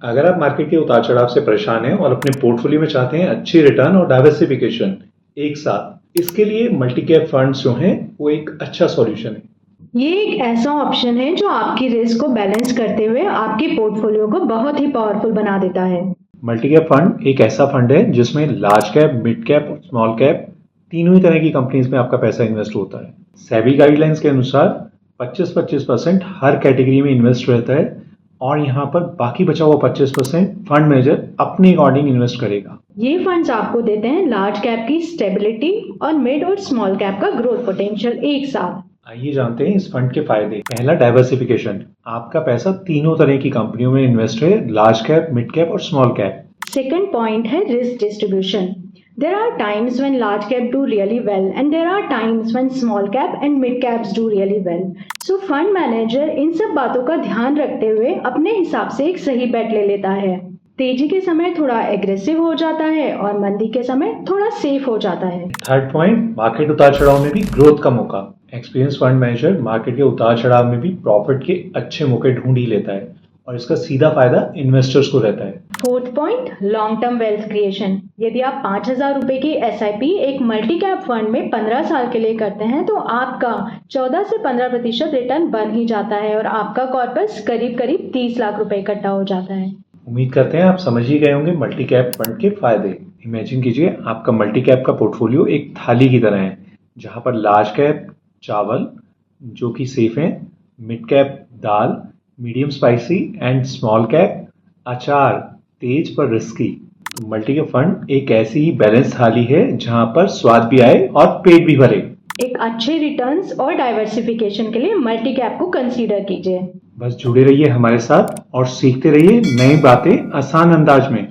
अगर आप मार्केट के उतार चढ़ाव से परेशान हैं और अपने पोर्टफोलियो में चाहते हैं अच्छी रिटर्न और डाइवर्सिफिकेशन एक साथ, इसके लिए मल्टी कैप फंड्स जो हैं वो एक अच्छा सॉल्यूशन है। ये एक ऐसा ऑप्शन है जो आपकी रिस्क को बैलेंस करते हुए आपके पोर्टफोलियो को बहुत ही पावरफुल बना देता है। मल्टी कैप फंड एक ऐसा फंड है जिसमें लार्ज कैप, मिड कैप और स्मॉल कैप तीनों ही तरह की कंपनीज में आपका पैसा इन्वेस्ट होता है। सेबी गाइडलाइंस के अनुसार 25-25% हर कैटेगरी में इन्वेस्ट रहता है और यहाँ पर बाकी बचा हुआ 25% फंड मैनेजर अपने अकॉर्डिंग इन्वेस्ट करेगा। ये फंड्स आपको देते हैं लार्ज कैप की स्टेबिलिटी और मिड और स्मॉल कैप का ग्रोथ पोटेंशियल एक साथ। आइए जानते हैं इस फंड के फायदे। पहला, डाइवर्सिफिकेशन। आपका पैसा तीनों तरह की कंपनियों में इन्वेस्ट है, लार्ज कैप, मिड कैप और स्मॉल कैप। Second point है risk distribution. There are times when large cap do really well and there are times when small cap and mid caps do really well. So fund manager इन सब बातों का ध्यान रखते हुए अपने हिसाब से एक सही बेट ले लेता है। तेजी के समय थोड़ा एग्रेसिव हो जाता है और मंदी के समय थोड़ा सेफ हो जाता है। थर्ड पॉइंट, मार्केट उतार चढ़ाव में भी ग्रोथ का मौका। एक्सपीरियंस फंड मैनेजर मार्केट के उतार चढ़ाव में भी प्रॉफिट के अच्छे मौके ढूंढ ही लेता है और इसका सीधा फायदा इन्वेस्टर्स को रहता है। Fourth point, long term wealth creation. यदि आप 5,000 रुपए की SIP एक मल्टी कैप फंड में 15 साल के लिए करते हैं तो आपका 14 से 15% रिटर्न बन ही जाता है और आपका कॉर्पस करीब करीब 30 लाख रुपए इकट्ठा हो जाता है। उम्मीद करते हैं आप समझ ही गए होंगे मल्टी कैप फंड के फायदे। इमेजिन कीजिए आपका मल्टी कैप का पोर्टफोलियो एक थाली की तरह है, जहां पर लार्ज कैप चावल जो कि सेफ है, mid cap dal, medium spicy and small cap अचार तेज पर रिस्की। तो मल्टी कैप फंड एक ऐसी ही बैलेंस थाली है जहां पर स्वाद भी आए और पेट भी भरे। एक अच्छे रिटर्न्स और डाइवर्सिफिकेशन के लिए मल्टी कैप को कंसीडर कीजिए। बस जुड़े रहिए हमारे साथ और सीखते रहिए नई बातें आसान अंदाज में।